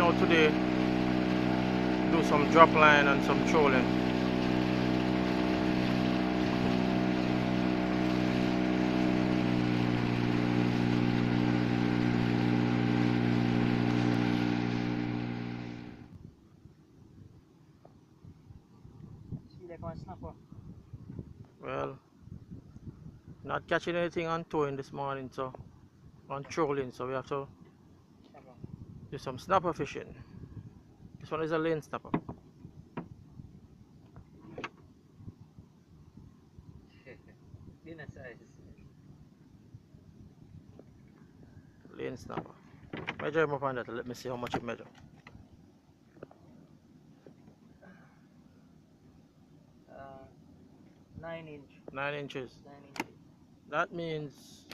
out today, do some drop line and some trolling. Well, not catching anything on towing this morning, so on trolling, so we have to do some snapper fishing. This one is a lane snapper. Lane snapper. Measure him up on that. Let me see how much it measure. 9 inch. 9 inches. 9 inches. That means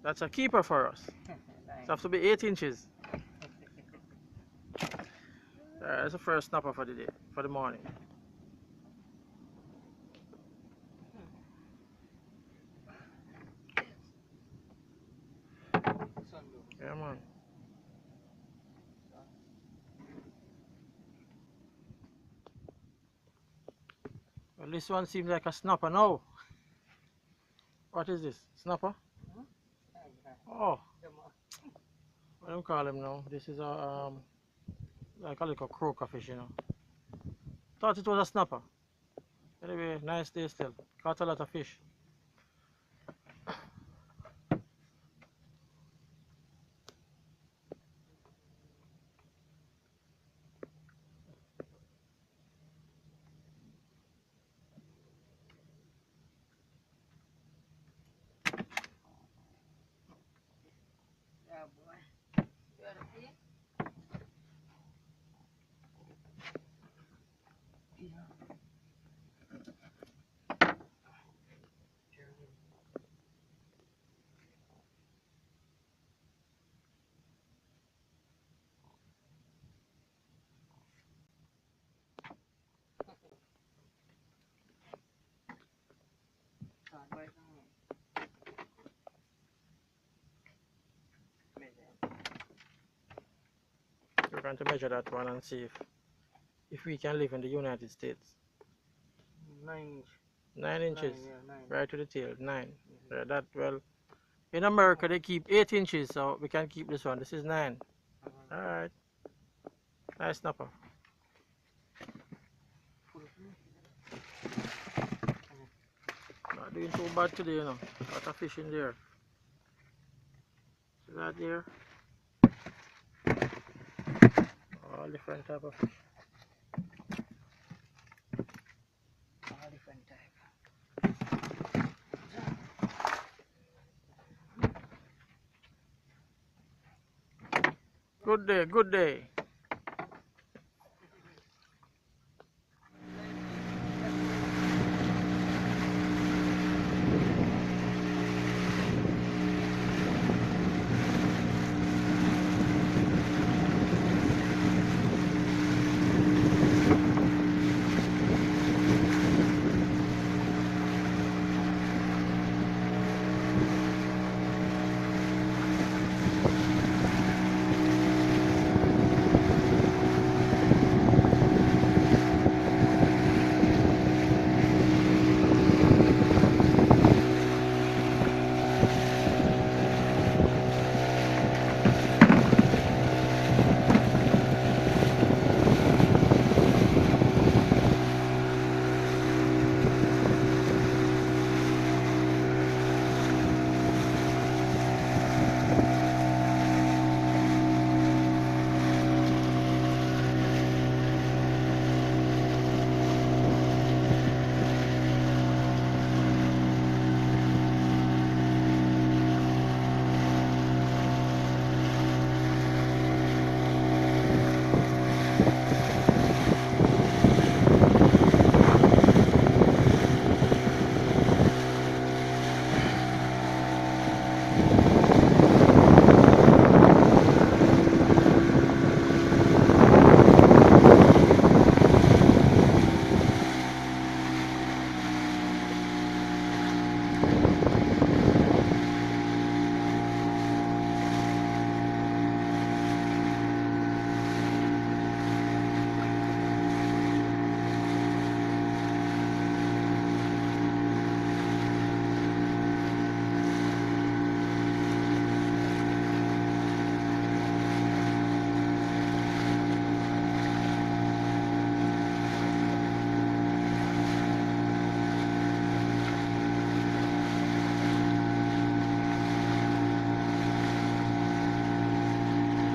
that's a keeper for us. It has to be 8 inches. That's the first snapper for the day, for the morning. Yeah, man. Well, this one seems like a snapper now. What is this? Snapper? Oh, what do you call him now? This is a like a little croaker fish, you know. Thought it was a snapper. Anyway, nice day still. Caught a lot of fish. Yeah, boy. You wanna see? We're going to measure that one and see if we can live in the United States. 9 inch. 9 inches. 9. Right to the tail. 9. Yeah, that well. In America they keep 8 inches, so we can keep this one. This is 9. Alright. Nice snapper. Not doing too bad today, you know. Lot of fish in there. See that there? All different type of fish. All different type. Good day, good day.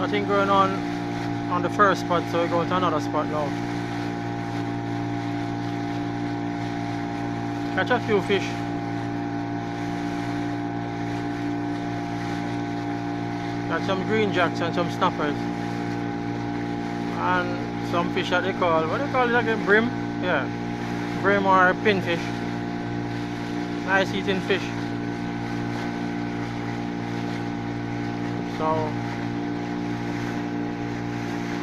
Nothing going on the first spot, so we go to another spot now. Catch a few fish. Got some green jacks and some snappers. And some fish that they call, what do they call it again? Brim? Yeah. Brim or pinfish. Nice eating fish. So,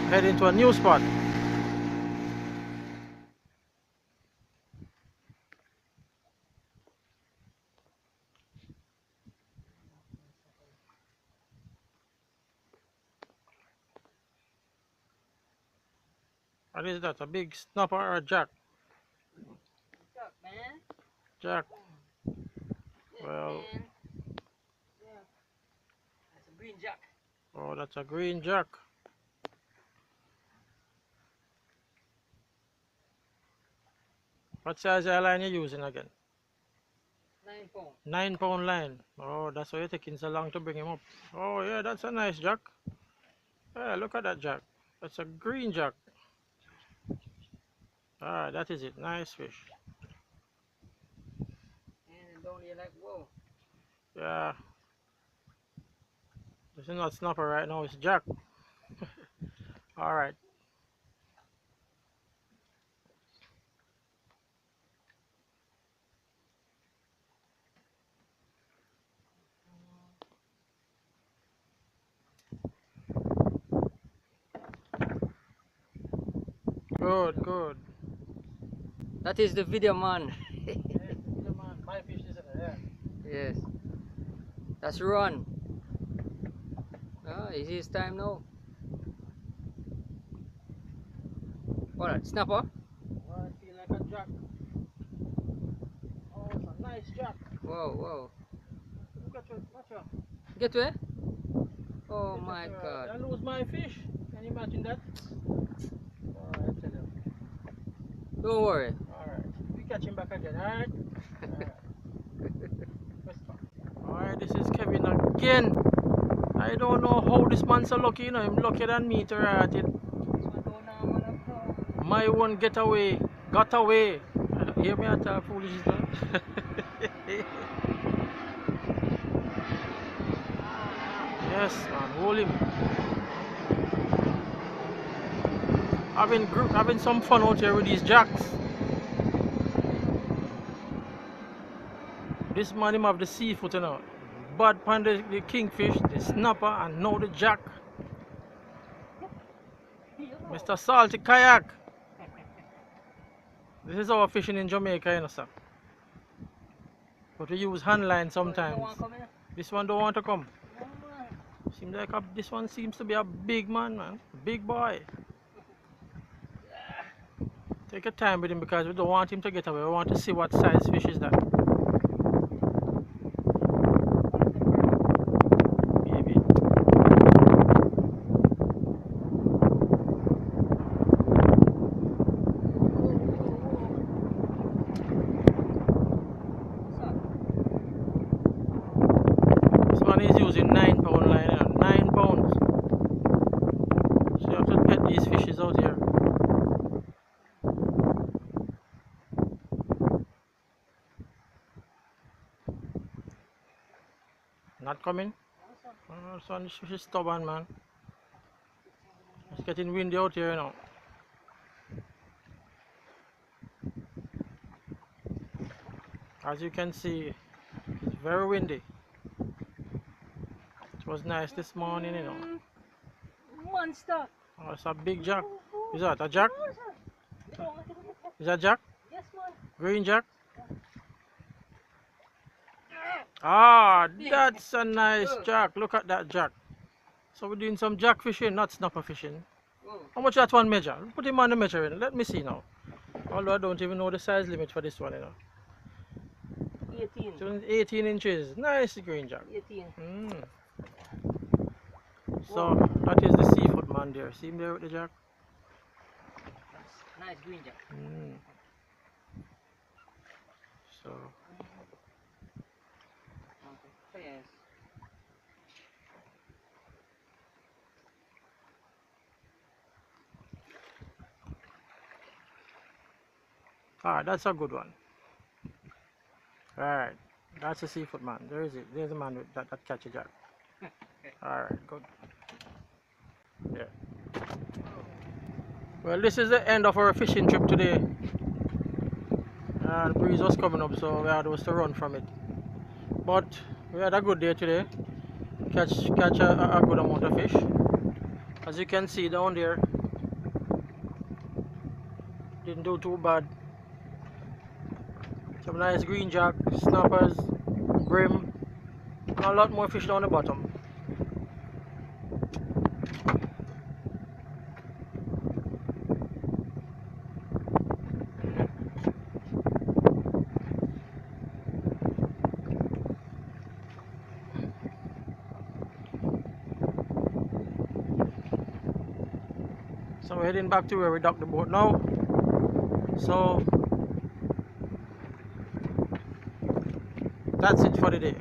head into a new spot. What is that? A big snapper or a jack? Jack, man. Jack. Yeah, Well, man. Yeah. That's a green jack. oh, that's a green jack. What size line you using again? 9 pound. 9 pound line. Oh, that's why you're taking so long to bring him up. Oh, yeah, that's a nice jack. Yeah, look at that jack. That's a green jack. Ah, that is it. Nice fish. And down here like, whoa. Yeah. This is not snapper right now, it's jack. Alright. Good, good. That is the video man. My fish is in there. Yes. That's Ron. Ah, is his time now? What? Snapper? Oh, I feel like a jack. Oh, it's a nice jack. Whoa, whoa. Look at it, watch out. Get where? Oh Get my it, god. I lose my fish. Can you imagine that? Alright, I tell you. Don't worry. Alright. We catch him back again, alright? Alright, this is Kevin again. I don't know how this man's so lucky, you know, him luckier than me to ride it. My one got away. Hear me at all foolishness now? Yes, man, hold him. Having some fun out here with these jacks. This man him have the seafood, you know. Bad pan the kingfish, the snapper, and now the jack. Mr. Salty Kayak. This is our fishing in Jamaica, you know, sir. But we use hand line sometimes. This one don't want to come. Seems like this one seems to be a big man. Big boy. Take your time with him because we don't want him to get away. We want to see what size fish is that. Maybe. This one is using 9 pound line, you know, 9 pounds. So you have to pet these fishes out here. Not coming? Oh, this one is stubborn, man. It's getting windy out here, you know. As you can see, it's very windy. It was nice this morning, you know. Monster. Oh, it's a big jack. Is that a jack? Is that jack? Yes, man. Green jack? Ah, that's a nice jack. Look at that jack. So we're doing some jack fishing, not snapper fishing. Whoa. How much that one measure? Put him on the measuring. Let me see now. Although I don't even know the size limit for this one, you know. 18. So 18 inches. Nice green jack. 18. So that is the seafood man there. See him there with the jack? Nice green jack. So Yes. Alright, that's a good one. Alright, that's a seafood man. There is it. There's a man with that catch a jack. Alright, good. Yeah. Well, this is the end of our fishing trip today. The breeze was coming up, so we had to run from it. But we had a good day today. Catch a good amount of fish. As you can see down there, didn't do too bad. Some nice green jack, snappers, brim, and a lot more fish down the bottom. So we're heading back to where we docked the boat now. So that's it for the day.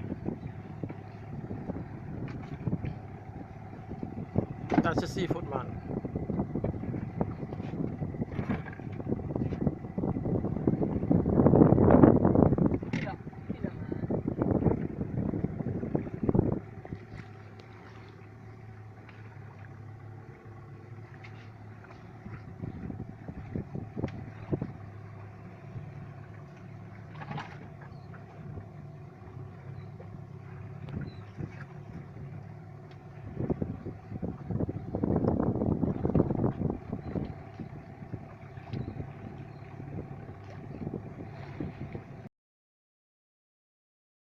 That's the seafood man.